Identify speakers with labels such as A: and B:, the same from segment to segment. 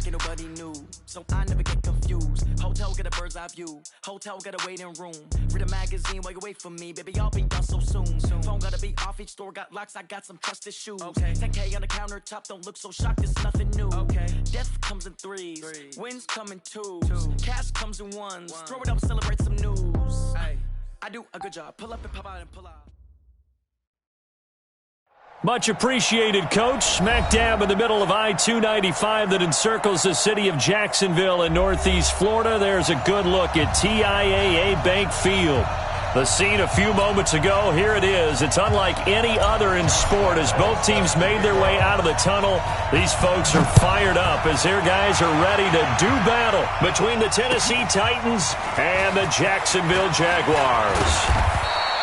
A: ain't nobody new, so I never get confused. Hotel got a bird's eye view, hotel got a waiting room. Read a magazine while you wait for me, baby, I'll be done so soon. Phone gotta be off, each store got locks, I got some trusted shoes. 10K on the countertop, don't look so shocked, it's nothing new. Death comes in threes, wins come in twos, cash comes in ones. Throw it up, celebrate some news. I do a good job, pull up and pop out and pull out.
B: Much appreciated, Coach. Smack dab in the middle of I-295 that encircles the city of Jacksonville in Northeast Florida. There's a good look at TIAA Bank Field. The scene a few moments ago, here it is. It's unlike any other in sport as both teams made their way out of the tunnel. These folks are fired up as their guys are ready to do battle between the Tennessee Titans and the Jacksonville Jaguars.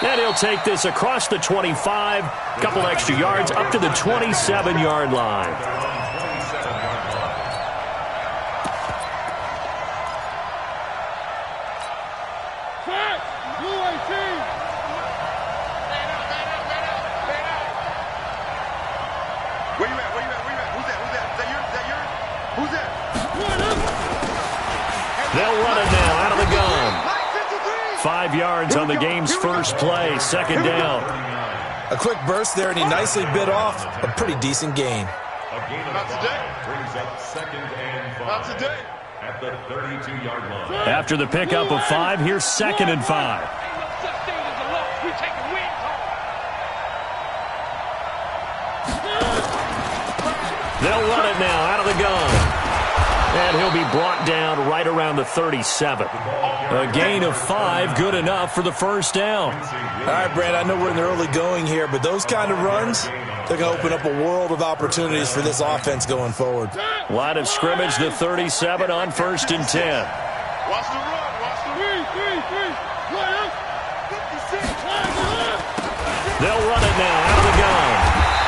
B: And he'll take this across the 25, couple extra yards up to the 27-yard line.
C: Where you at? Who's that? Who's that?
B: They'll run it now out of the gun. 5 yards on the game's first play, second down.
D: A quick burst there, and he nicely bit off a pretty decent gain.
C: Not today. Brings up second and 5. Not today. At the 32-yard line.
B: After the pickup of 5, here's second and 5. They'll run it now out of the gun. And he'll be brought down right around the 37. A gain of 5, good enough for the first down.
D: All right, Brad, I know we're in the early going here, but those kind of runs, they're going to open up a world of opportunities for this offense going forward.
B: Line of scrimmage, the 37 on first and 10.
C: Watch the run. Watch the run.
B: They'll run it now out of the gun.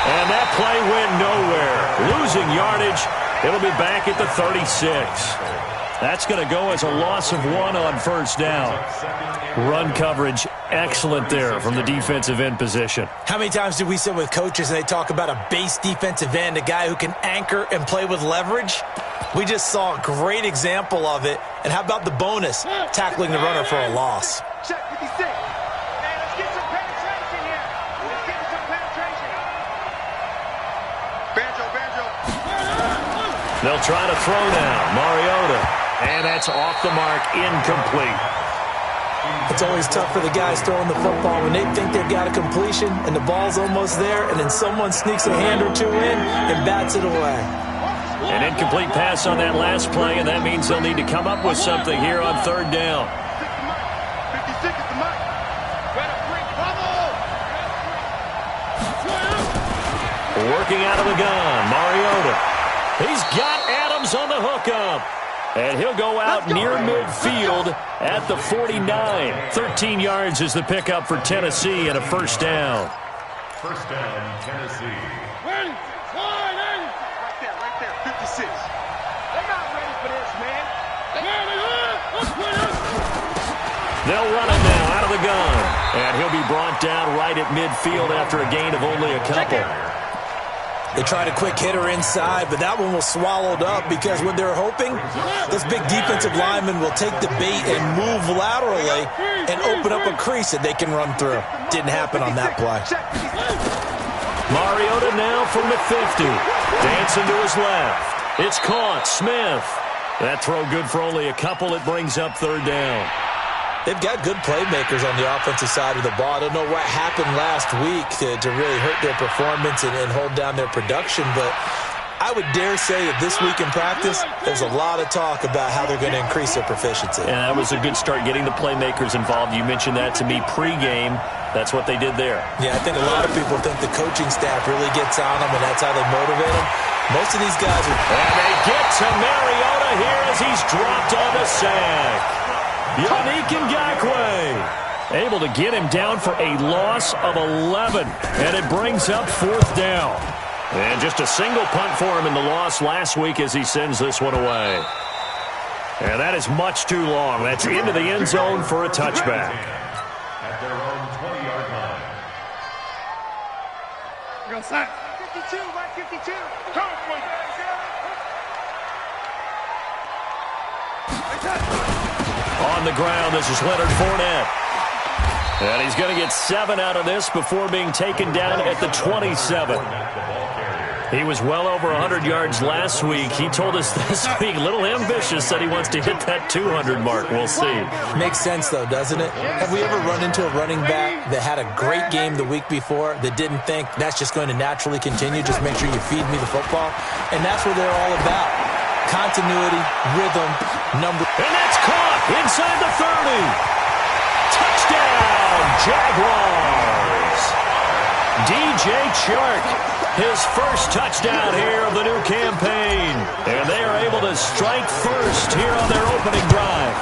B: And that play went nowhere. Losing yardage. It'll be back at the 36. That's going to go as a loss of 1 on first down. Run coverage, excellent there from the defensive end position.
D: How many times do we sit with coaches and they talk about a base defensive end, a guy who can anchor and play with leverage? We just saw a great example of it. And how about the bonus, tackling the runner for a loss?
C: Check 56. Hey, let's get some penetration here. Let's get some penetration. Banjo.
B: They'll try to throw now. Mariota. And that's off the mark, incomplete.
D: It's always tough for the guys throwing the football when they think they've got a completion and the ball's almost there, and then someone sneaks a hand or two in and bats it away.
B: An incomplete pass on that last play, and that means they'll need to come up with something here on third down.
C: 56 is the mic.
B: Working out of the gun, Mariota. He's got Adams on the hookup. And he'll go out near midfield at the 49. 13 yards is the pickup for Tennessee and a first down.
C: First down, Tennessee. Ready? Right there, 56. They're not ready for this, man.
B: They'll run it now out of the gun. And he'll be brought down right at midfield after a gain of only a couple.
D: They tried a quick hitter inside, but that one was swallowed up because what they're hoping, this big defensive lineman will take the bait and move laterally and open up a crease that they can run through. Didn't happen on that play.
B: Mariota now from the 50. Dancing to his left. It's caught. Smith. That throw good for only a couple. It brings up third down.
D: They've got good playmakers on the offensive side of the ball. I don't know what happened last week to really hurt their performance and hold down their production, but I would dare say that this week in practice, there's a lot of talk about how they're going to increase their proficiency.
B: And that was a good start getting the playmakers involved. You mentioned that to me pregame. That's what they did there.
D: Yeah, I think a lot of people think the coaching staff really gets on them, and that's how they motivate them. Most of these guys are...
B: And they get to Mariota here as he's dropped on the sack. Yannick Ngakoue able to get him down for a loss of 11. And it brings up fourth down. And just a single punt for him in the loss last week as he sends this one away. And that is much too long. That's into the end zone for a touchback.
C: At their own 20-yard line. Go, 52, right 52.
B: On the ground, this is Leonard Fournette. And he's going to get 7 out of this before being taken down at the 27. He was well over 100 yards last week. He told us this week, a little ambitious, said he wants to hit that 200 mark. We'll see.
D: Makes sense, though, doesn't it? Have we ever run into a running back that had a great game the week before that didn't think that's just going to naturally continue? Just make sure you feed me the football. And that's what they're all about. Continuity, rhythm, number.
B: And that's caught inside the 30. Touchdown, Jaguars. DJ Chark, his first touchdown here of the new campaign. And they are able to strike first here on their opening drive.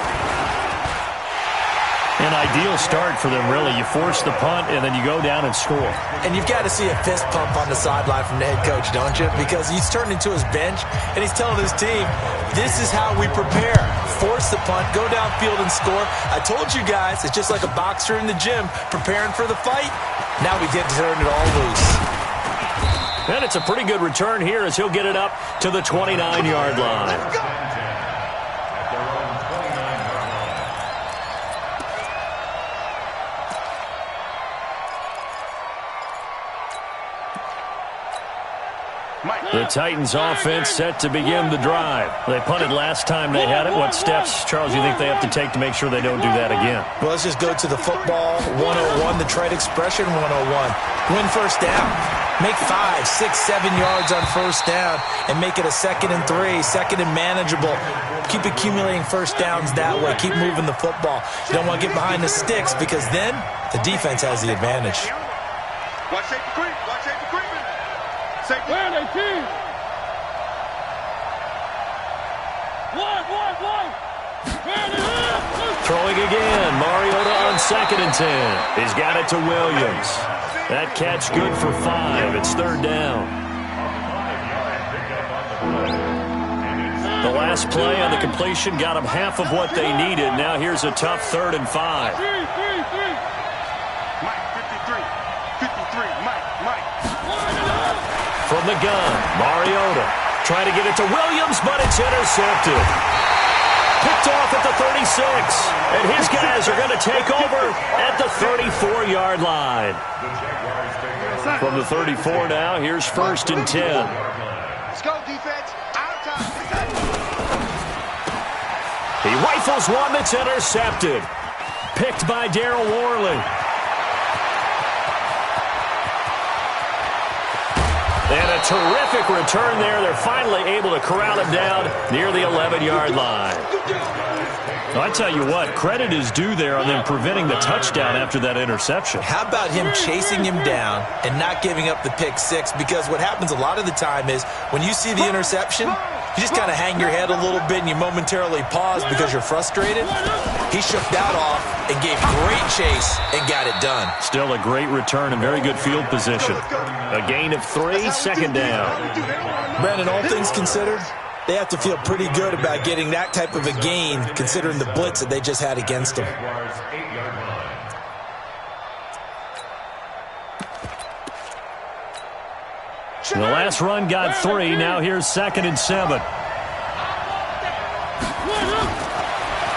B: An ideal start for them, really. You force the punt, and then you go down and score.
D: And you've got to see a fist pump on the sideline from the head coach, don't you? Because he's turned into his bench, and he's telling his team, this is how we prepare. Force the punt, go downfield and score. I told you guys, it's just like a boxer in the gym preparing for the fight. Now we get to turn it all loose.
B: And it's a pretty good return here as he'll get it up to the 29-yard line. The Titans offense set to begin the drive. They punted last time they had it. What steps, Charles, do you think they have to take to make sure they don't do that again?
D: Well, let's just go to the football 101, the trade expression 101. Win first down. Make 5, 6, 7 yards on first down and make it a 2nd and 3, 2nd and manageable. Keep accumulating first downs that way. Keep moving the football. You don't want to get behind the sticks because then the defense has the advantage.
C: Watch safety creep. Watch safety creeping. Safety. Where are they, team? One.
B: Throwing again. Mariota on 2nd and 10. He's got it to Williams. That catch good for 5. It's 3rd down. The last play on the completion got them half of what they needed. Now here's a tough 3rd and 5.
C: Mike, 53, Mike.
B: From the gun, Mariota trying to get it to Williams, but it's intercepted. Picked off at the 36, and his guys are going to take over at the 34-yard line. From the 34 now, here's 1st and 10.
C: Let's go, defense. Out of time.
B: He rifles one that's intercepted. Picked by Darryl Worley. And a terrific return there. They're finally able to corral him down near the 11-yard line. Well, I tell you what, credit is due there on them preventing the touchdown after that interception.
D: How about him chasing him down and not giving up the pick 6? Because what happens a lot of the time is when you see the interception, you just kind of hang your head a little bit and you momentarily pause because you're frustrated. He shook that off and gave great chase and got it done.
B: Still a great return and very good field position. A gain of 3, 2nd down.
D: Brandon, all things considered, they have to feel pretty good about getting that type of a gain considering the blitz that they just had against them.
B: The last run got 3. Now here's 2nd and 7.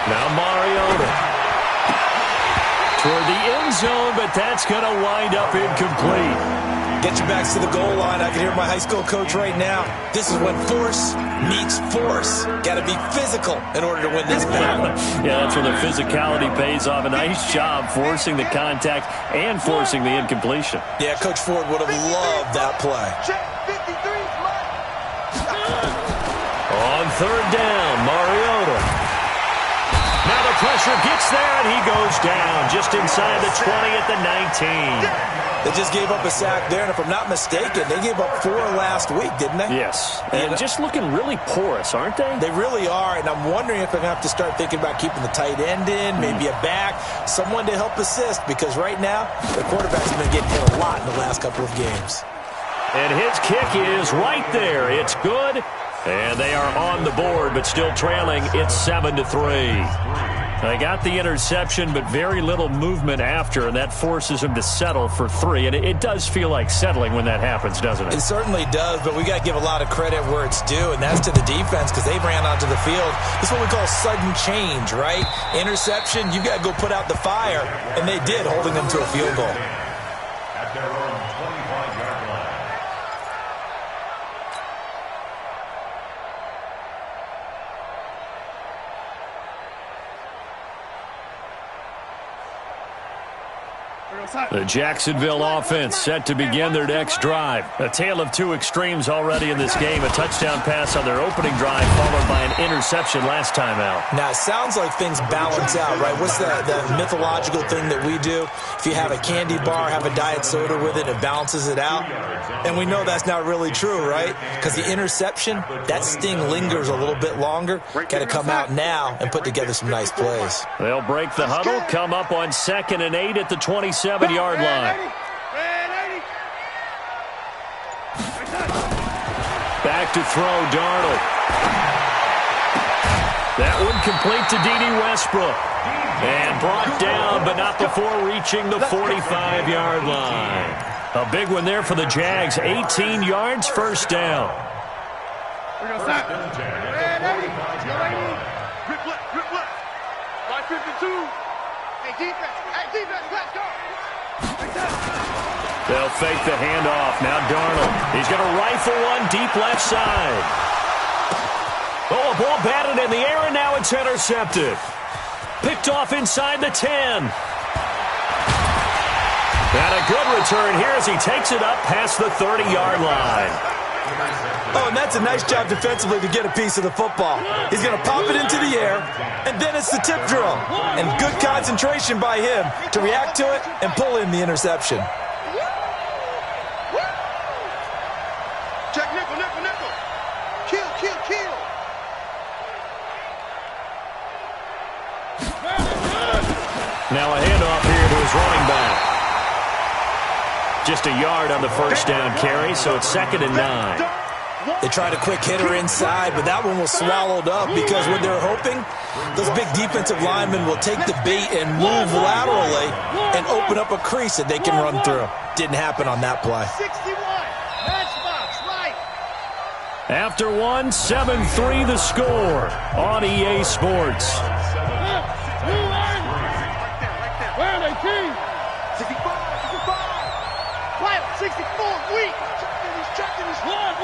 B: Now Mariota toward the end zone, but that's going to wind up incomplete.
D: Get your backs to the goal line. I can hear my high school coach right now. This is when force meets force. Got to be physical in order to win this battle.
B: Yeah, that's when the physicality pays off. A nice job forcing the contact and forcing the incompletion.
D: Yeah, Coach Ford would have loved that play.
B: On 3rd down, Mariota. Now the pressure gets there, and he goes down just inside the 20 at the 19.
D: They just gave up a sack there, and if I'm not mistaken, they gave up 4 last week, didn't they?
B: Yes, and just looking really porous, aren't they?
D: They really are, and I'm wondering if they're going to have to start thinking about keeping the tight end in, maybe a back, someone to help assist, because right now, the quarterback's been getting hit a lot in the last couple of games.
B: And his kick is right there. It's good, and they are on the board, but still trailing. It's 7-3. They got the interception, but very little movement after, and that forces them to settle for 3. And it does feel like settling when that happens, doesn't it?
D: It certainly does, but we got to give a lot of credit where it's due, and that's to the defense because they ran onto the field. This is what we call sudden change, right? Interception, you got to go put out the fire, and they did, holding them to a field goal.
C: At their own 25-yard line.
B: The Jacksonville offense set to begin their next drive. A tale of two extremes already in this game. A touchdown pass on their opening drive followed by an interception last time out.
D: Now, it sounds like things balance out, right? What's that mythological thing that we do? If you have a candy bar, have a diet soda with it, it balances it out. And we know that's not really true, right? Because the interception, that sting lingers a little bit longer. Got to come out now and put together some nice plays.
B: They'll break the huddle, come up on 2nd and 8 at the 27-yard line. Back to throw, Darnold. That one complete to D.D. Westbrook. And brought down, but not before reaching the 45-yard line. A big one there for the Jags. 18 yards, first down.
C: Grip left. Line 52. Hey, defense, let's go.
B: They'll fake the handoff. Now Darnold. He's going to rifle one deep left side. Oh, a ball batted in the air, and now it's intercepted. Picked off inside the 10. And a good return here as he takes it up past the 30-yard line.
D: Oh, and that's a nice job defensively to get a piece of the football. He's going to pop it into the air, and then it's the tip drill. And good concentration by him to react to it and pull in the interception.
C: Check nickel. Kill.
B: Now a handoff here to his running back. Just a yard on the first down carry, so it's 2nd and 9.
D: They tried a quick hitter inside, but that one was swallowed up because what they're hoping, those big defensive linemen will take the bait and move laterally and open up a crease that they can run through. Didn't happen on that play.
C: 61. Matchbox, right.
B: After 1, 7-3 the score on EA Sports.
C: Where are they, team? 65. Wild, 64, weak. Checking his. One.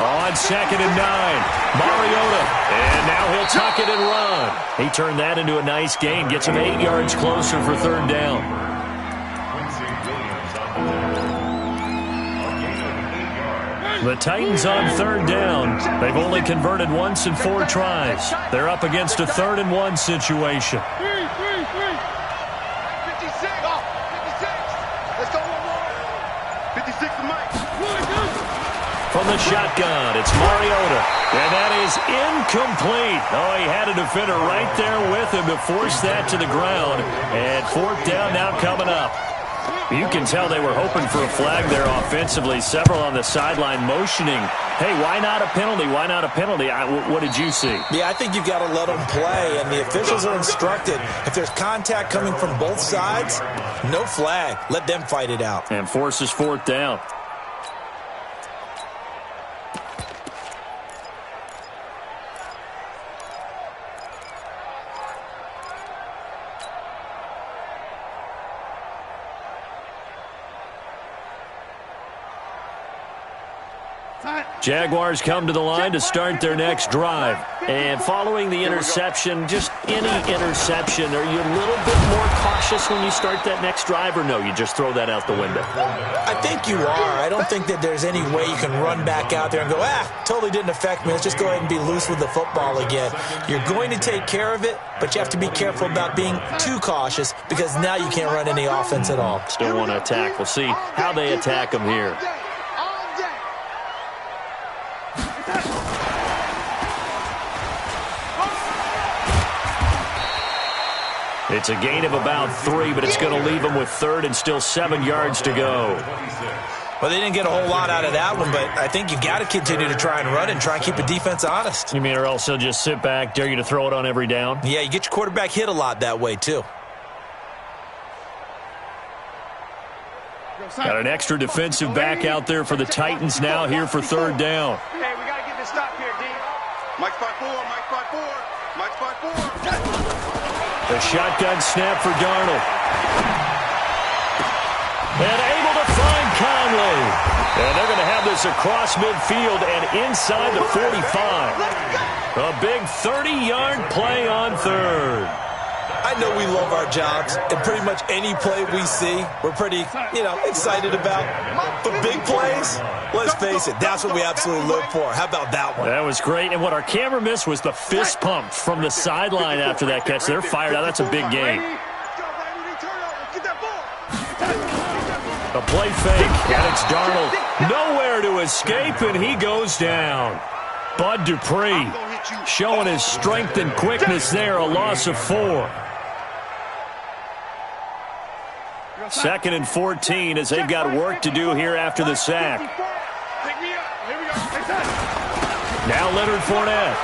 B: On 2nd and 9, Mariota. And now he'll tuck it and run. He turned that into a nice gain. Gets him 8 yards closer for 3rd down. The Titans on 3rd down. They've only converted once in 4 tries. They're up against a 3rd and 1 situation.
C: 56. 56. Let's go one more. 56 to Mike.
B: From the shotgun, it's Mariota. And that is incomplete. Oh, he had a defender right there with him to force that to the ground. And 4th down now coming up. You can tell they were hoping for a flag there offensively. Several on the sideline motioning. Hey, why not a penalty? Why not a penalty? What did you see?
D: Yeah, I think you've got to let them play, and the officials are instructed. If there's contact coming from both sides, no flag. Let them fight it out.
B: And forces 4th down. Jaguars come to the line to start their next drive. And following the interception, just any interception, are you a little bit more cautious when you start that next drive, or no, you just throw that out the window?
D: I think you are. I don't think that there's any way you can run back out there and go, totally didn't affect me. Let's just go ahead and be loose with the football again. You're going to take care of it, but you have to be careful about being too cautious because now you can't run any offense at all.
B: Still want to attack. We'll see how they attack them here. It's a gain of about 3, but it's going to leave them with 3rd and still 7 yards to go.
D: Well, they didn't get a whole lot out of that one, but I think you've got to continue to try and run and try and keep the defense honest.
B: You mean or else they'll just sit back, dare you to throw it on every down?
D: Yeah, you get your quarterback hit a lot that way, too.
B: Got an extra defensive back out there for the Titans now here for third down.
C: Hey, we got to get this stop here, D. Mike's 5-4, Mike's 5-4, Mike's 5-4.
B: The shotgun snap for Darnold. And able to find Conley. And they're going to have this across midfield and inside the 45. A big 30-yard play on third.
D: I know we love our jobs, and pretty much any play we see, we're pretty, excited about. But big plays, let's face it, that's what we absolutely look for. How about that one?
B: That was great. And what our camera missed was the fist pump from the sideline after that catch. They're fired out. That's a big game. A play fake, and it's Darnold. Nowhere to escape, and he goes down. Bud Dupree showing his strength and quickness there, a loss of 4. 2nd and 14 as they've got work to do here after the sack. Now Leonard Fournette.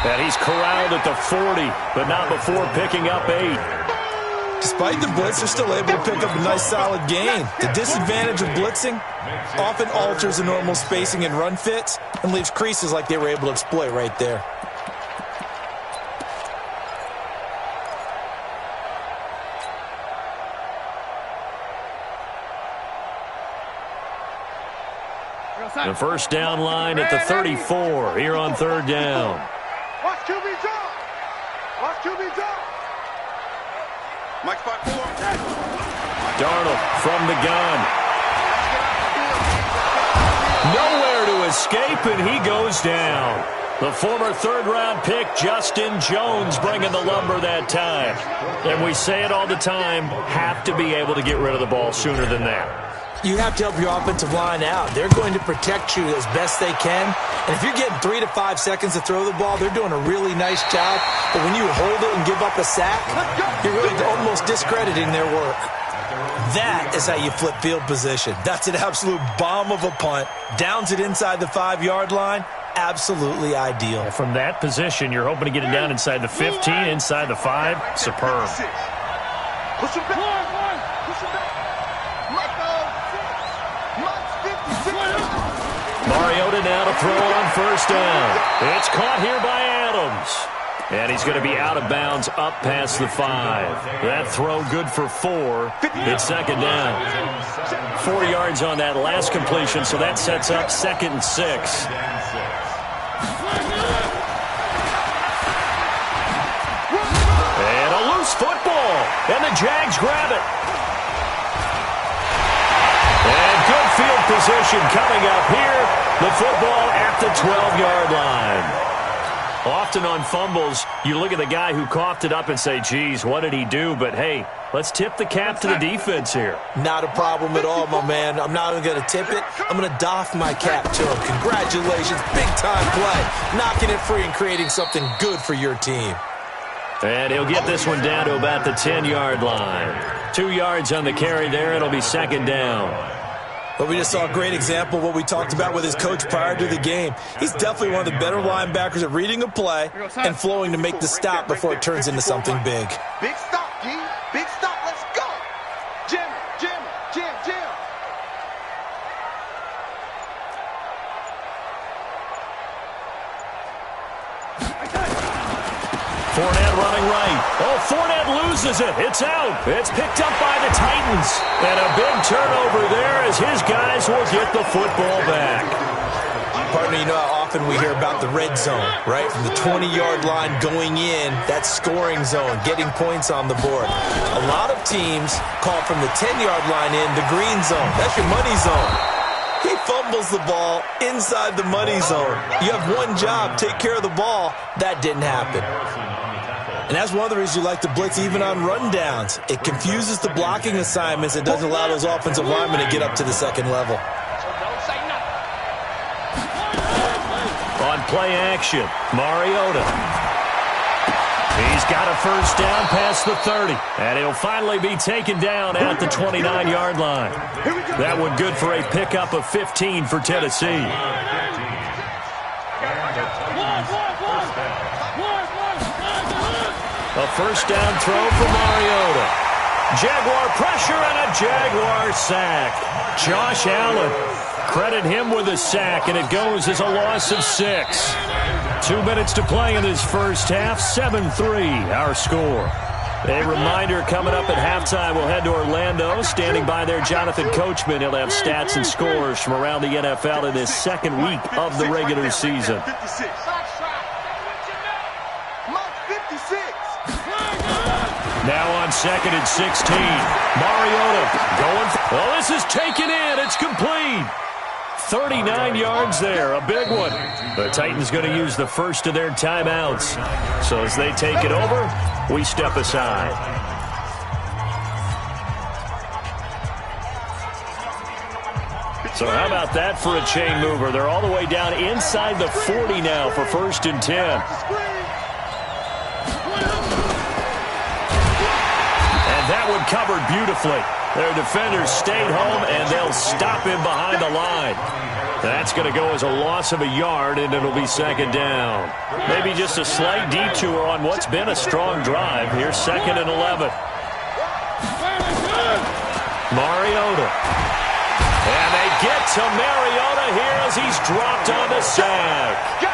B: And he's corralled at the 40, but not before picking up 8.
D: Despite the blitz, they're still able to pick up a nice solid gain. The disadvantage of blitzing often alters the normal spacing and run fits and leaves creases like they were able to exploit right there.
B: The first down line at the 34 here on third down.
C: Watch QB jump. Watch QB jump. Mike's 5-4.
B: Darnold from the gun. Nowhere to escape, and he goes down. The former third-round pick, Justin Jones, bringing the lumber that time. And we say it all the time, have to be able to get rid of the ball sooner than that.
D: You have to help your offensive line out. They're going to protect you as best they can. And if you're getting 3 to 5 seconds to throw the ball, they're doing a really nice job. But when you hold it and give up a sack, you're really almost discrediting their work. That is how you flip field position. That's an absolute bomb of a punt. Downs it inside the 5-yard line. Absolutely ideal.
B: From that position, you're hoping to get it down inside the 15, inside the 5. Superb.
C: Push him back. Push him back.
B: Mariota now to throw on first down. It's caught here by Adams. And he's going to be out of bounds up past the 5. That throw good for 4. It's second down. 4 yards on that last completion, so that sets up 2nd and 6. And a loose football. And the Jags grab it. And good field position coming up here. The football at the 12-yard line. Often on fumbles, you look at the guy who coughed it up and say, geez, what did he do? But, hey, let's tip the cap to the defense here.
D: Not a problem at all, my man. I'm not even going to tip it. I'm going to doff my cap to him. Congratulations. Big-time play. Knocking it free and creating something good for your team.
B: And he'll get this one down to about the 10-yard line. 2 yards on the carry there. It'll be second down.
D: But we just saw a great example of what we talked about with his coach prior to the game. He's definitely one of the better linebackers at reading a play and flowing to make the stop before it turns into something big.
C: Big stop, G. Big stop. Let's go. Jim, Jim, Jim, Jim.
B: Fournette running right. Oh, Fournette loses it. It's out. It's picked up by the Titans. And a big turnover there as his guys will get the football back.
D: Partner, you know how often we hear about the red zone, right? From the 20-yard line going in, that scoring zone, getting points on the board. A lot of teams call from the 10-yard line in the green zone. That's your money zone. He fumbles the ball inside the money zone. You have one job, take care of the ball. That didn't happen. And that's one of the reasons you like to blitz even on rundowns. It confuses the blocking assignments. It doesn't allow those offensive linemen to get up to the second level.
B: On play action, Mariota. He's got a first down past the 30, and he'll finally be taken down at the 29-yard line. That one good for a pickup of 15 for Tennessee. A first down throw for Mariota. Jaguar pressure and a Jaguar sack. Josh Allen, credit him with a sack, and it goes as a loss of 6. 2 minutes to play in this first half, 7-3 our score. A reminder coming up at halftime, we'll head to Orlando. Standing by there, Jonathan Coachman. He'll have stats and scores from around the NFL in this second week of the regular season. Now on 2nd and 16. Mariota going. Well, this is taken in. It's complete. 39 yards there. A big one. The Titans going to use the first of their timeouts. So as they take it over, we step aside. So how about that for a chain mover? They're all the way down inside the 40 now for 1st and 10. That one covered beautifully. Their defenders stayed home, and they'll stop him behind the line. That's going to go as a loss of a yard, and it'll be 2nd down. Maybe just a slight detour on what's been a strong drive. Here's 2nd and 11. Mariota. And they get to Mariota here as he's dropped on the sack.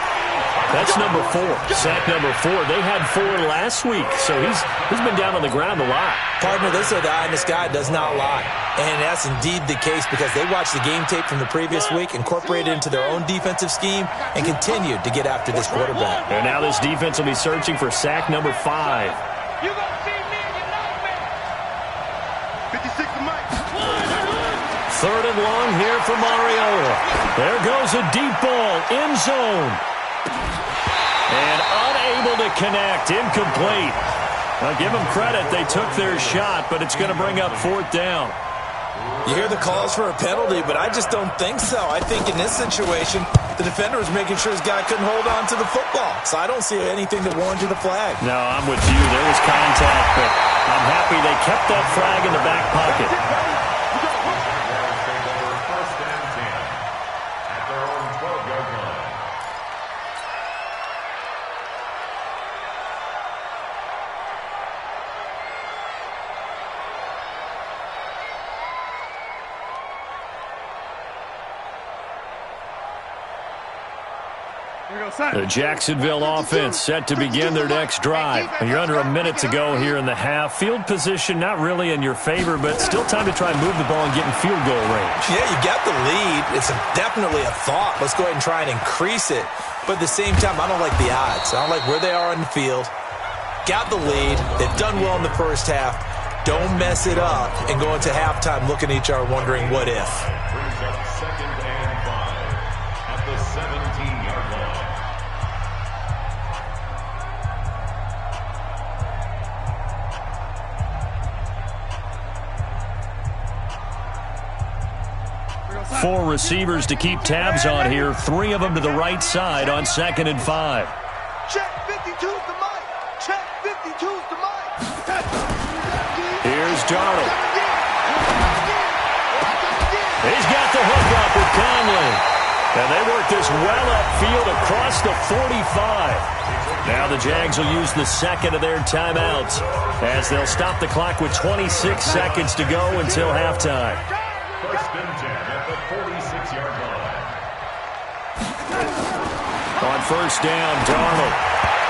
B: That's number 4. Sack number 4. They had 4 last week, so he's been down on the ground a lot.
D: Partner, this is the eye in the sky does not lie. And that's indeed the case because they watched the game tape from the previous week, incorporated it into their own defensive scheme, and continued to get after this quarterback.
B: And now this defense will be searching for sack number 5.
C: You gonna see me and you know me. 56 to Mike.
B: 3rd and long here for Mariota. There goes a deep ball, end zone. And unable to connect, incomplete. I'll give them credit. They took their shot, but it's going to bring up 4th down.
D: You hear the calls for a penalty, but I just don't think so. I think in this situation, the defender was making sure his guy couldn't hold on to the football. So I don't see anything that warranted a flag.
B: No, I'm with you. There was contact, but I'm happy they kept that flag in the back pocket. The Jacksonville offense set to begin their next drive. You're under a minute to go here in the half. Field position not really in your favor, but still time to try and move the ball and get in field goal range.
D: Yeah, you got the lead. It's definitely a thought. Let's go ahead and try and increase it. But at the same time, I don't like the odds. I don't like where they are on the field. Got the lead. They've done well in the first half. Don't mess it up and go into halftime looking at each other wondering what if.
C: Brings up 2nd and 5 at the 17-yard line.
B: Four receivers to keep tabs on here. 3 of them to the right side on 2nd and 5.
C: Check 52's the mic. Check 52's the mic.
B: Here's Darnold. He's got the hook up with Conley. And they work this well upfield across the 45. Now the Jags will use the 2nd of their timeouts as they'll stop the clock with 26 seconds to go until halftime.
C: 1st and 10 at the 46-yard line.
B: On 1st down, Darnold.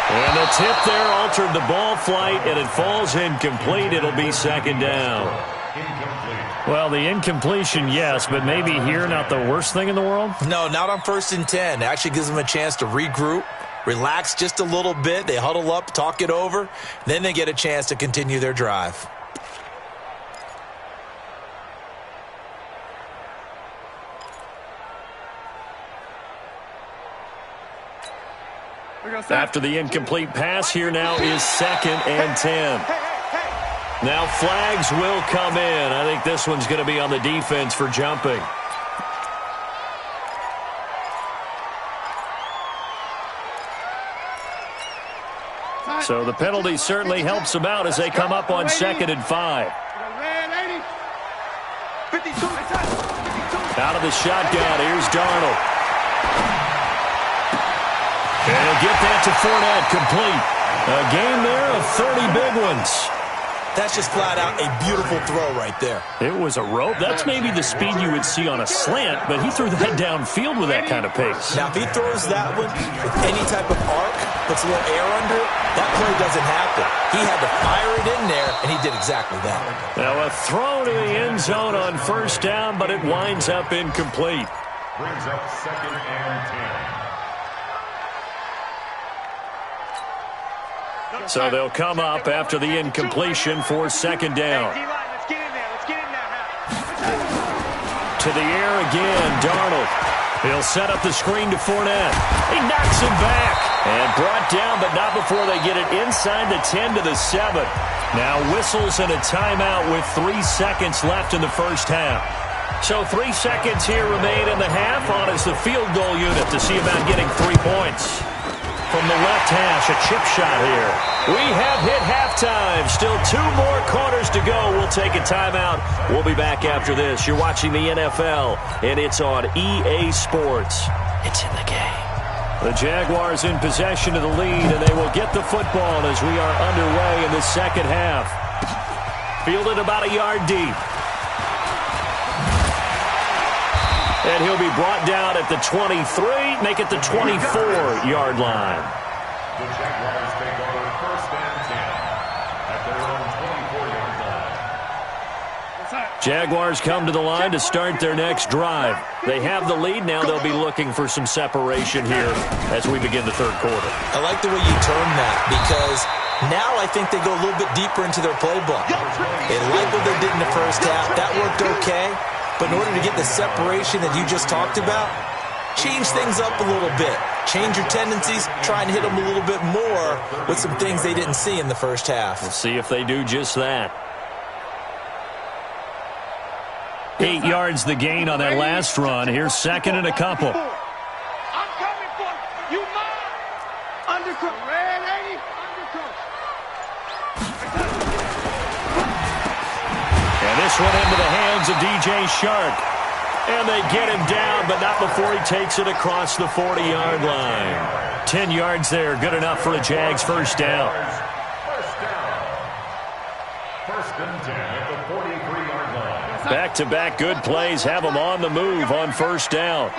B: And the tip there altered the ball flight, and it falls incomplete. It'll be 2nd down.
C: Incomplete.
B: Well, the incompletion, yes, but maybe here not the worst thing in the world?
D: No, not on 1st and 10. It actually gives them a chance to regroup, relax just a little bit. They huddle up, talk it over. Then they get a chance to continue their drive.
B: After the incomplete pass, here now is 2nd and 10. Now flags will come in. I think this one's going to be on the defense for jumping. So the penalty certainly helps them out as they come up on 2nd and 5. Out of the shotgun, here's Darnold. And he'll get that to Fournette, complete. A game there of 30 big ones.
D: That's just flat out a beautiful throw right there.
B: It was a rope. That's maybe the speed you would see on a slant, but he threw that downfield with that kind of pace.
D: Now, if he throws that one with any type of arc, puts a little air under it, that play doesn't happen. He had to fire it in there, and he did exactly that.
B: Now, a throw to the end zone on 1st down, but it winds up incomplete.
C: Brings up 2nd and 10.
B: So they'll come up after the incompletion for 2nd down. To the air again, Darnold. He'll set up the screen to Fournette. He knocks him back. And brought down, but not before they get it inside the 10 to the 7. Now whistles and a timeout with 3 seconds left in the 1st half. So 3 seconds here remain in the half. On is the field goal unit to see about getting 3 points. From the left hash, a chip shot here. We have hit halftime. Still 2 more quarters to go. We'll take a timeout. We'll be back after this. You're watching the NFL, and it's on EA Sports. It's in the game. The Jaguars in possession of the lead, and they will get the football as we are underway in the 2nd half. Fielded about a yard deep. And he'll be brought down at the 23, make it the 24-yard line.
C: The Jaguars take over 1st and 10 at their own 24-yard line.
B: Jaguars come to the line to start their next drive. They have the lead. Now they'll be looking for some separation here as we begin the 3rd quarter.
D: I like the way you term that because now I think they go a little bit deeper into their playbook. They like what they did in the 1st half. That worked okay. But in order to get the separation that you just talked about, change things up a little bit. Change your tendencies, try and hit them a little bit more with some things they didn't see in the 1st half.
B: We'll see if they do just that. 8 yards the gain on that last run. Here's 2nd and a couple.
E: I'm coming for you. Mine. Undercoat. Red 80. Undercoat.
B: And this one into the hands of DJ Shark. And they get him down, but not before he takes it across the 40-yard line. 10 yards there, good enough for a Jags 1st down.
C: 1st and 10 at the 43-yard line.
B: Back-to-back good plays have him on the move on 1st down.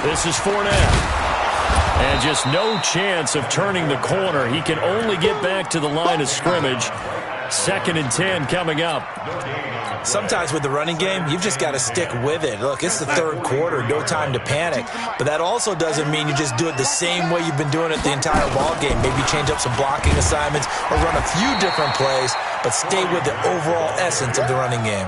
B: This is Fournette. And just no chance of turning the corner. He can only get back to the line of scrimmage. 2nd and 10 coming up.
D: Sometimes with the running game, you've just got to stick with it. Look, it's the 3rd quarter, no time to panic. But that also doesn't mean you just do it the same way you've been doing it the entire ball game. Maybe change up some blocking assignments or run a few different plays, but stay with the overall essence of the running game.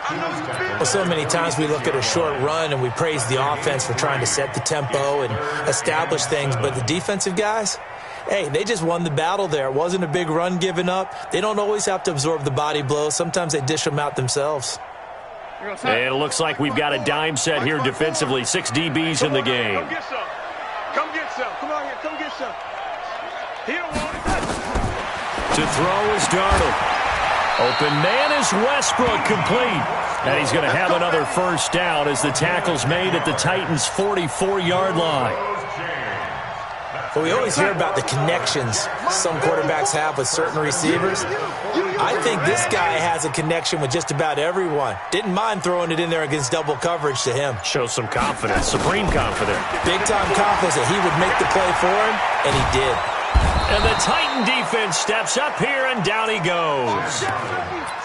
D: Well, so many times we look at a short run and we praise the offense for trying to set the tempo and establish things, but the defensive guys, hey, they just won the battle there. It wasn't a big run given up. They don't always have to absorb the body blows. Sometimes they dish them out themselves.
B: And it looks like we've got a dime set here defensively. 6 DBs in the game.
E: Come get some. Come get some. Come on here. Come get some. Here,
B: To throw is Darnold. Open man is Westbrook, complete. And he's going to have another 1st down as the tackle's made at the Titans' 44-yard line.
D: But we always hear about the connections some quarterbacks have with certain receivers. I think this guy has a connection with just about everyone. Didn't mind throwing it in there against double coverage to him.
B: Shows some confidence, supreme confidence.
D: Big-time confidence that he would make the play for him, and he did.
B: And the Titan defense steps up here, and down he goes.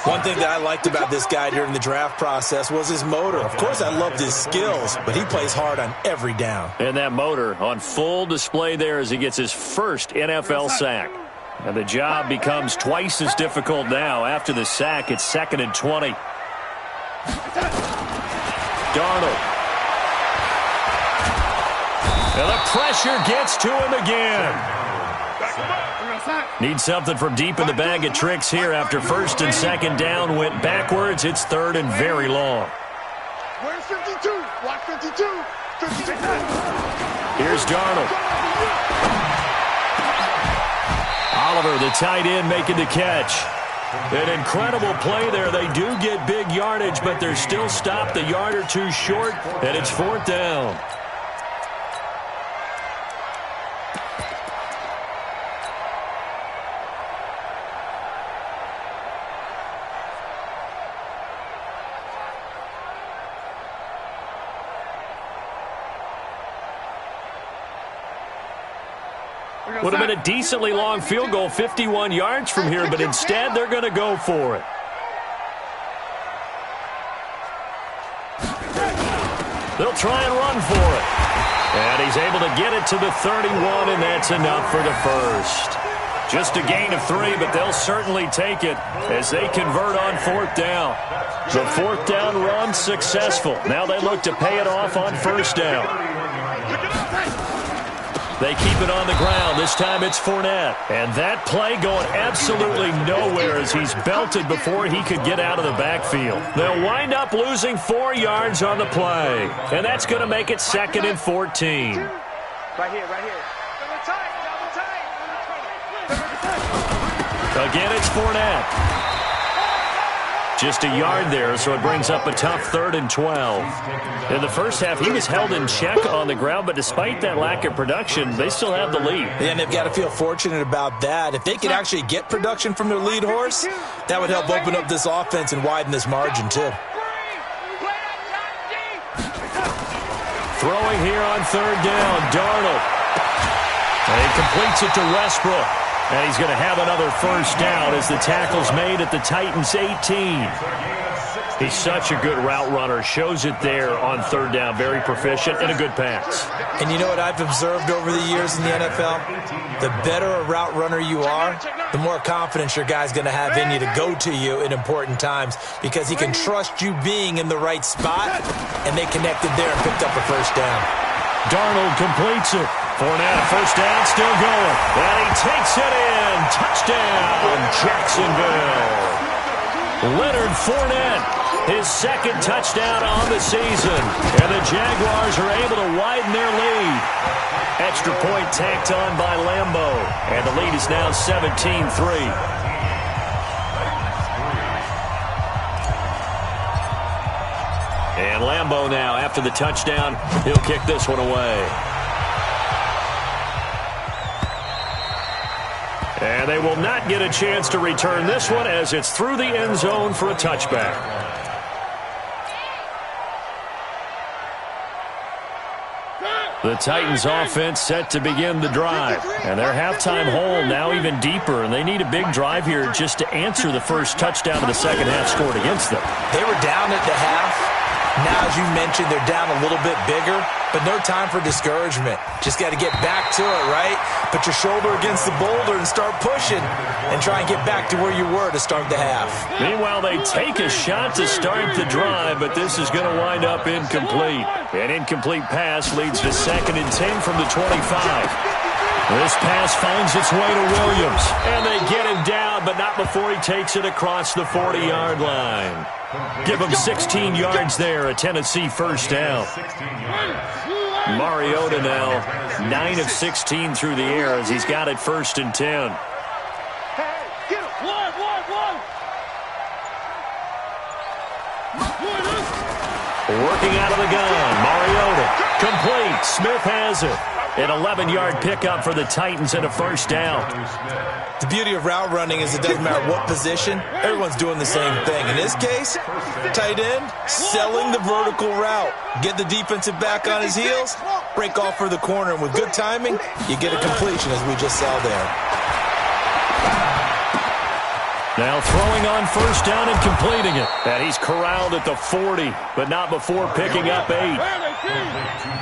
D: One thing that I liked about this guy during the draft process was his motor. Of course, I loved his skills, but he plays hard on every down.
B: And that motor on full display there as he gets his first NFL sack. And the job becomes twice as difficult now. After the sack, it's 2nd and 20. Darnold. And the pressure gets to him again. Need something from deep in the bag of tricks here after 1st and 2nd down went backwards. It's 3rd and very long.
E: Where's 52? Watch 52.
B: Here's Darnold. Oliver, the tight end, making the catch. An incredible play there. They do get big yardage, but they're still stopped a yard or two short, and it's 4th down. Would have been a decently long field goal, 51 yards from here, but instead they're going to go for it. They'll try and run for it. And he's able to get it to the 31, and that's enough for the first. Just a gain of 3, but they'll certainly take it as they convert on 4th down. The 4th down run successful. Now they look to pay it off on 1st down. They keep it on the ground. This time it's Fournette. And that play going absolutely nowhere as he's belted before he could get out of the backfield. They'll wind up losing 4 yards on the play. And that's going to make it 2nd and 14.
E: Right here, right here. Double tight.
B: Again, it's Fournette. Just a yard there, so it brings up a tough 3rd and 12. In the first half, he was held in check on the ground, but despite that lack of production, they still have the lead.
D: Yeah, and they've got to feel fortunate about that. If they could actually get production from their lead horse, that would help open up this offense and widen this margin, too.
B: Throwing here on 3rd down, Darnold. And he completes it to Westbrook. And he's going to have another first down as the tackle's made at the Titans' 18. He's such a good route runner. Shows it there on 3rd down. Very proficient and a good pass.
D: And you know what I've observed over the years in the NFL? The better a route runner you are, the more confidence your guy's going to have in you to go to you in important times because he can trust you being in the right spot, and they connected there and picked up a first down.
B: Darnold completes it. Fournette, first down, still going. And he takes it in. Touchdown, Jacksonville. Leonard Fournette, his 2nd touchdown on the season. And the Jaguars are able to widen their lead. Extra point tacked on by Lambeau. And the lead is now 17-3. And Lambeau now, after the touchdown, he'll kick this one away. And they will not get a chance to return this one as it's through the end zone for a touchback. The Titans offense set to begin the drive. And their halftime hole now even deeper. And they need a big drive here just to answer the first touchdown of the second half scored against them.
D: They were down at the half. Now, as you mentioned, they're down a little bit bigger, but no time for discouragement. Just got to get back to it, right? Put your shoulder against the boulder and start pushing and try and get back to where you were to start the half.
B: Meanwhile, they take a shot to start the drive, but this is going to wind up incomplete. An incomplete pass leads to 2nd and 10 from the 25. This pass finds its way to Williams, and they get him down, but not before he takes it across the 40-yard line. Give him 16 yards there, a Tennessee first down. Mariota now 9 of 16 through the air as he's got it 1st and 10. Working out of the gun, Mariota complete. Smith has it. An 11-yard pickup for the Titans and a first down.
D: The beauty of route running is it doesn't matter what position, everyone's doing the same thing. In this case, tight end, selling the vertical route. Get the defensive back on his heels, break off for the corner, and with good timing, you get a completion as we just saw there.
B: Now throwing on first down and completing it. And he's corralled at the 40, but not before picking up 8.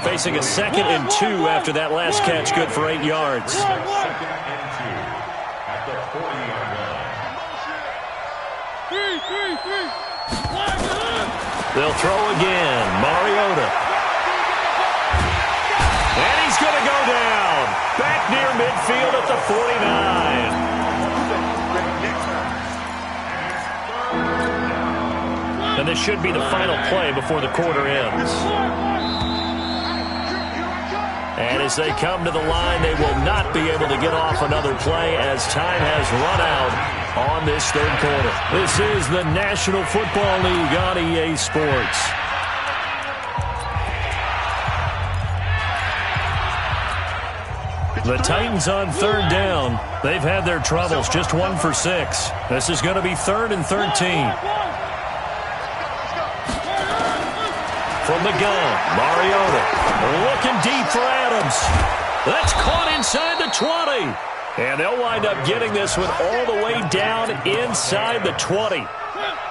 B: Facing a 2nd and 2 after that last catch, good for 8 yards. They'll throw again. Mariota. And he's going to go down. Back near midfield at the 49. And this should be the final play before the quarter ends. And as they come to the line, they will not be able to get off another play as time has run out on this third quarter. This is the National Football League on EA Sports. The Titans on third down. They've had their troubles, just 1 for 6. This is going to be 3rd and 13. From the gun, Mariota looking deep for Adams. That's caught inside the 20. And they'll wind up getting this one all the way down inside the 20.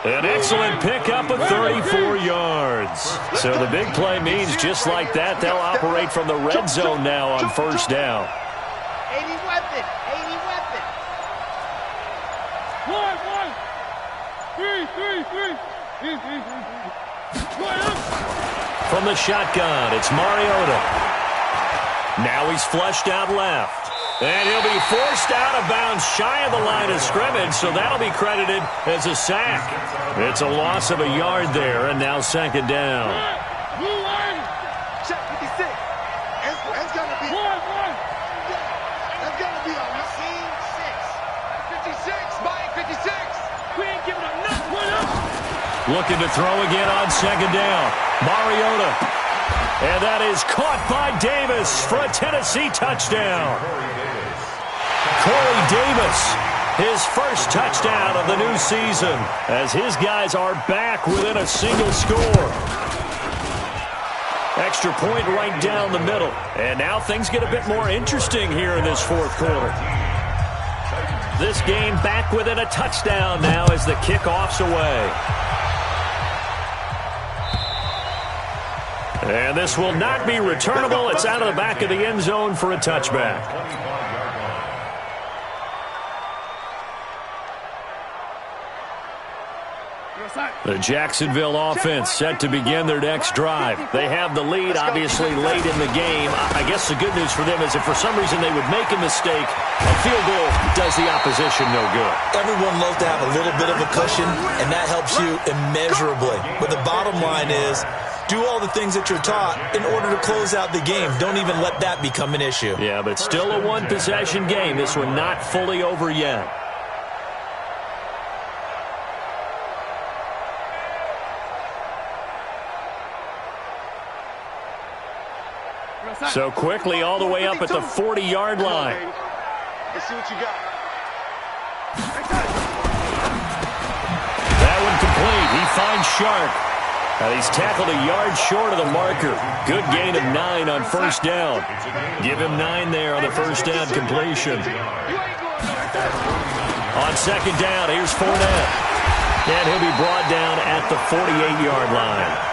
B: An excellent pickup of 34 yards. So the big play means just like that, they'll operate from the red zone now on first down.
E: 80 weapon, 80 weapon.
C: 1, 1. 3.
B: From the shotgun, it's Mariota. Now he's flushed out left. And he'll be forced out of bounds shy of the line of scrimmage, so that'll be credited as a sack. It's a loss of a yard there, and now 2nd down.
E: Check 56. It's going to be 1, 1. That's going to be a machine 6. 56, Mike, 56. We ain't giving up nothing.
B: Looking to throw again on 2nd down. Mariota. And that is caught by Davis for a Tennessee touchdown. Corey Davis, his first touchdown of the new season, as his guys are back within a single score. Extra point right down the middle. And now things get a bit more interesting here in this 4th quarter. This game back within a touchdown now as the kickoff's away. And this will not be returnable. It's out of the back of the end zone for a touchback. The Jacksonville offense set to begin their next drive. They have the lead, obviously, late in the game. I guess the good news for them is if for some reason they would make a mistake, a field goal does the opposition no good.
D: Everyone loves to have a little bit of a cushion, and that helps you immeasurably. But the bottom line is, do all the things that you're taught in order to close out the game. Don't even let that become an issue.
B: Yeah, but still a one-possession game. This one not fully over yet. So quickly all the way up at the 40-yard line.
E: Let's see what you got.
B: That one complete. He finds Sharp. He's tackled a yard short of the marker. Good gain of 9 on first down. Give him 9 there on the first down completion. On 2nd down, here's Fournette. And he'll be brought down at the 48-yard line.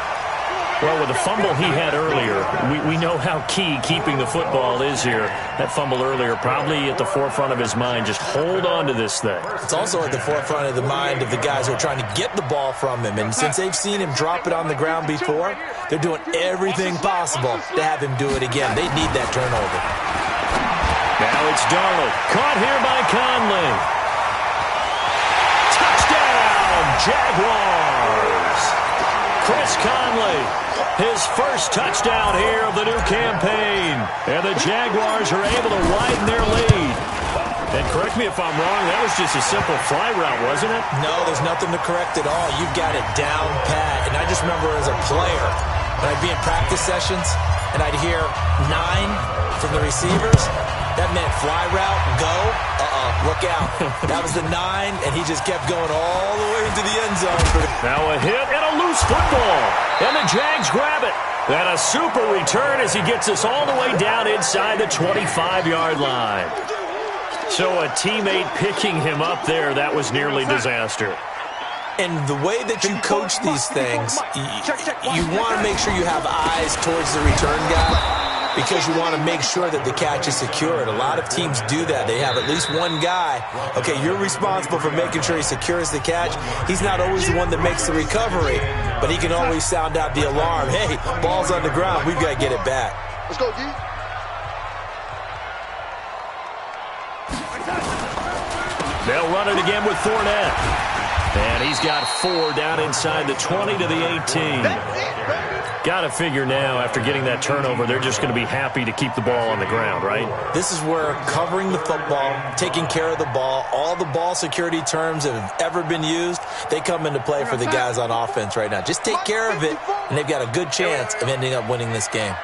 B: Well, with the fumble he had earlier, we know how key keeping the football is here. That fumble earlier probably at the forefront of his mind. Just hold on to this thing.
D: It's also at the forefront of the mind of the guys who are trying to get the ball from him. And since they've seen him drop it on the ground before, they're doing everything possible to have him do it again. They need that turnover.
B: Now it's Darnold. Caught here by Conley. Touchdown, Jaguars. Chris Conley. His first touchdown here of the new campaign. And the Jaguars are able to widen their lead. And correct me if I'm wrong, that was just a simple fly route, wasn't it?
D: No, there's nothing to correct at all. You've got it down pat. And I just remember as a player, when I'd be in practice sessions, and I'd hear 9 from the receivers, that meant fly route, go, look out. That was the 9, and he just kept going all the way into the end zone.
B: Now a hit and a loose football. And the Jags grab it. And a super return as he gets us all the way down inside the 25-yard line. So a teammate picking him up there, that was nearly disaster.
D: And the way that you coach these things, you want to make sure you have eyes towards the return guy, because you want to make sure that the catch is secured. A lot of teams do that. They have at least one guy. Okay, you're responsible for making sure he secures the catch. He's not always the one that makes the recovery, but he can always sound out the alarm. Hey, ball's on the ground. We've got to get it back.
E: Let's go, D.
B: They'll run it again with Fournette. And he's got 4 down inside the 20 to the 18. Got to figure now, after getting that turnover, they're just going to be happy to keep the ball on the ground, right?
D: This is where covering the football, taking care of the ball, all the ball security terms that have ever been used, they come into play for the guys on offense right now. Just take care of it, and they've got a good chance of ending up winning this game.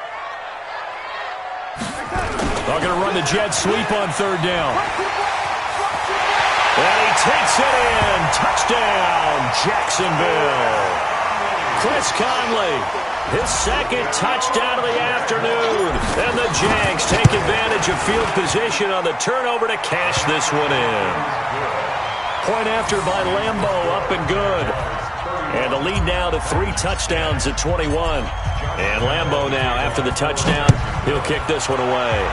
B: They're going to run the jet sweep on 3rd down. And he takes it in. Touchdown, Jacksonville. Chris Conley, his 2nd touchdown of the afternoon. And the Jags take advantage of field position on the turnover to cash this one in. Point after by Lambo, up and good. And the lead now to 3 touchdowns at 21. And Lambo now, after the touchdown, he'll kick this one away.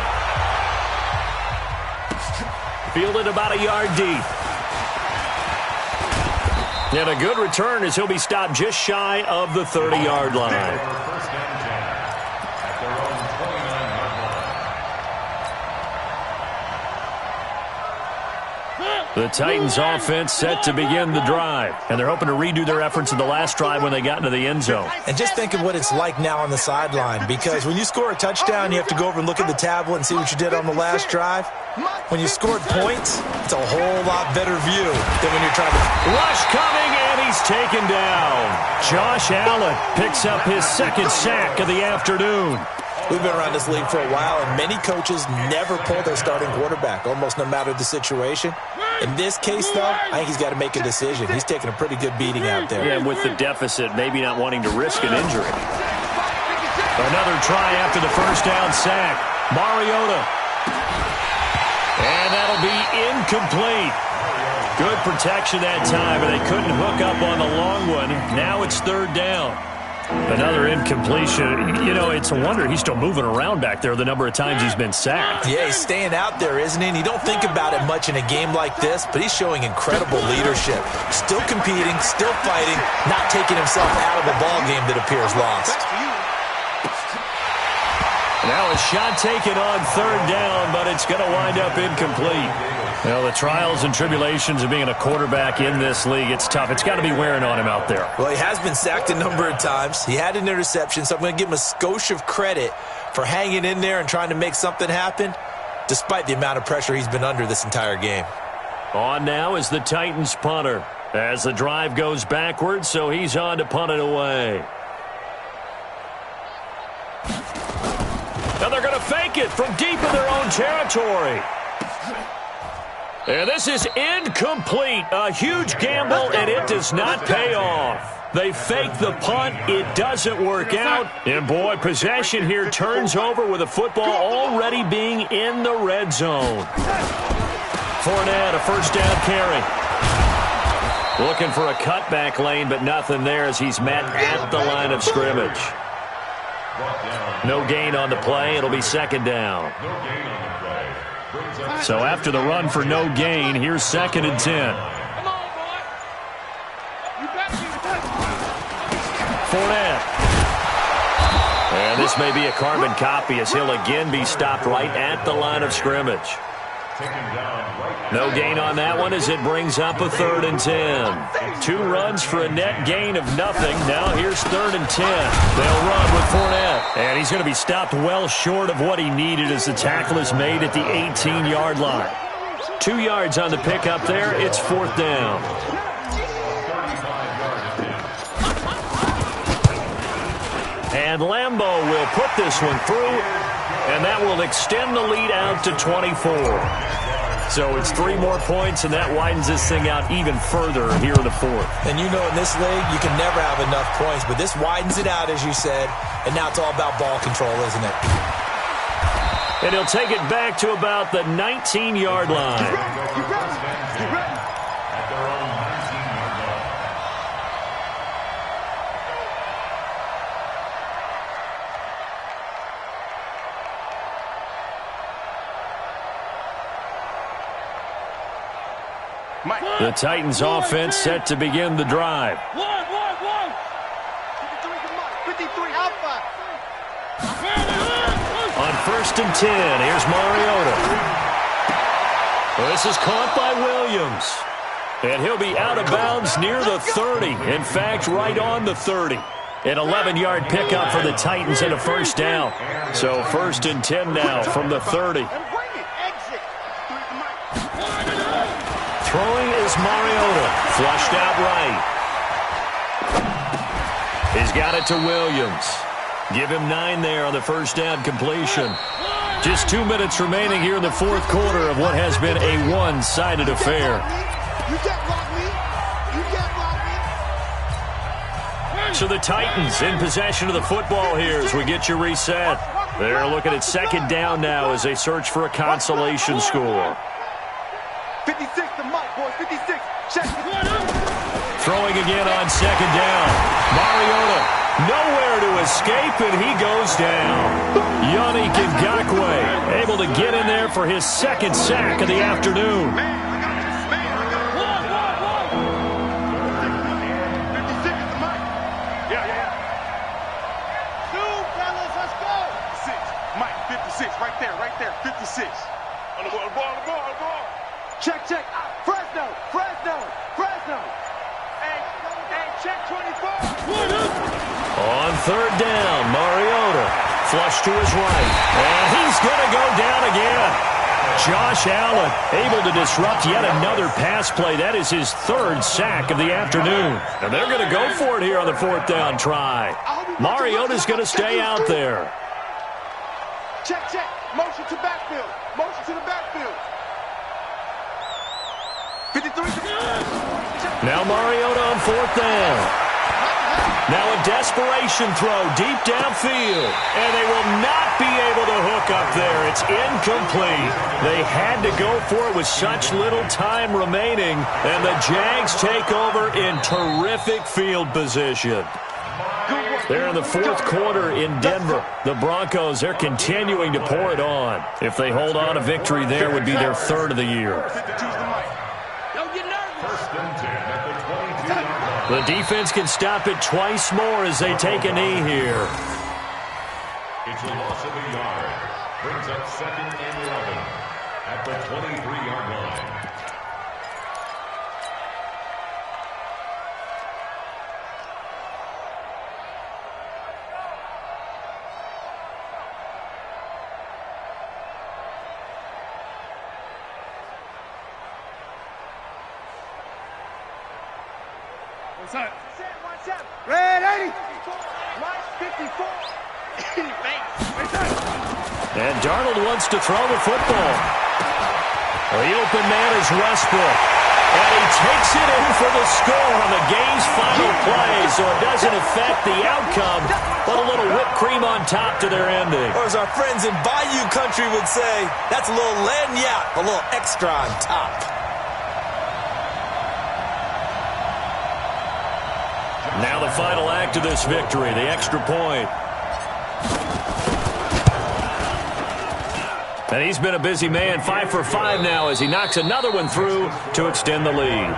B: Fielded about a yard deep. And a good return as he'll be stopped just shy of the 30-yard line. The Titans offense set to begin the drive. And they're hoping to redo their efforts in the last drive when they got into the end zone.
D: And just think of what it's like now on the sideline, because when you score a touchdown, you have to go over and look at the tablet and see what you did on the last drive. When you scored points, it's a whole lot better view than when you're trying to...
B: Rush coming, and he's taken down. Josh Allen picks up his 2nd sack of the afternoon.
D: We've been around this league for a while, and many coaches never pull their starting quarterback, almost no matter the situation. In this case, though, I think he's got to make a decision. He's taking a pretty good beating out there.
B: Yeah, and with the deficit, maybe not wanting to risk an injury. Another try after the 1st down sack. Mariota. And that'll be incomplete. Good protection that time, but they couldn't hook up on the long one. Now it's 3rd down. Another incompletion. You know, it's a wonder he's still moving around back there the number of times he's been sacked.
D: Yeah, he's staying out there, isn't he? And you don't think about it much in a game like this, but he's showing incredible leadership. Still competing, still fighting, not taking himself out of a ball game that appears lost.
B: Now a shot taken on 3rd down, but it's going to wind up incomplete. Well, the trials and tribulations of being a quarterback in this league, it's tough. It's got to be wearing on him out there.
D: Well, he has been sacked a number of times. He had an interception, so I'm going to give him a skosh of credit for hanging in there and trying to make something happen, despite the amount of pressure he's been under this entire game.
B: On now is the Titans punter as the drive goes backwards, so he's on to punt it away. Now they're going to fake it from deep in their own territory. And this is incomplete. A huge gamble, and it does not pay off. They fake the punt. It doesn't work out. And, boy, possession here turns over with the football already being in the red zone. Fournette, a 1st down carry. Looking for a cutback lane, but nothing there as he's met at the line of scrimmage. No gain on the play. It'll be 2nd down. So after the run for no gain, here's 2nd and 10. Fournette. And this may be a carbon copy as he'll again be stopped right at the line of scrimmage. No gain on that one as it brings up a 3rd and 10. 2 runs for a net gain of nothing. Now here's 3rd and 10. They'll run with Fournette. And he's going to be stopped well short of what he needed as the tackle is made at the 18-yard line. 2 yards on the pickup there. It's 4th down. And Lambo will put this one through, and that will extend the lead out to 24. So it's 3 more points, and that widens this thing out even further here in the 4th.
D: And you know in this league, you can never have enough points, but this widens it out, as you said, and now it's all about ball control, isn't it?
B: And he'll take it back to about the 19-yard line. The Titans offense set to begin the drive. On 1st and 10, here's Mariota. Well, this is caught by Williams. And he'll be out of bounds near the 30. In fact, right on the 30. An 11-yard pickup for the Titans and a first down. So 1st and 10 now from the 30. Throwing is Mariota. Flushed out right. He's got it to Williams. Give him 9 there on the first down completion. Just 2 minutes remaining here in the fourth quarter of what has been a one-sided affair.
E: You can't block me. You can't block me.
B: So the Titans in possession of the football here as we get you reset. They're looking at second down now as they search for a consolation score.
E: 56 to Mike, boys. 56. Check.
B: Throwing again on second down. Mariota nowhere to escape, and he goes down. Yannick Ngakoue able to get in there for his second sack of the afternoon.
E: 56 is the Mike. Yeah. Two, fellas, let's go. 6. Mike, 56. Right there. 56. On the ball. Check. Fresno. Hey, check 24.
B: On third down, Mariota flush to his right, and he's going to go down again. Josh Allen able to disrupt yet another pass play. That is his 3rd sack of the afternoon. And they're going to go for it here on the 4th down try. Mariota's going to stay out there.
E: Check. Motion to backfield. 53.
B: Now Mariota on 4th down. Now a desperation throw deep downfield. And they will not be able to hook up there. It's incomplete. They had to go for it with such little time remaining. And the Jags take over in terrific field position. They're in the fourth quarter in Denver. The Broncos, they're continuing to pour it on. If they hold on, a victory there would be their 3rd of the year. The defense can stop it twice more as they take a knee here.
C: It's a loss of a yard. Brings up 2nd and 11 at the 23-yard line.
E: Red 80. Mike 54.
B: And Darnold wants to throw the football. The open man is Westbrook. And he takes it in for the score on the game's final play, so it doesn't affect the outcome, but a little whipped cream on top to their ending.
D: Or as our friends in Bayou Country would say, that's a little lagniappe, a little extra on top.
B: Now the final act of this victory, the extra point. And he's been a busy man, 5 for 5 now as he knocks another one through to extend the lead.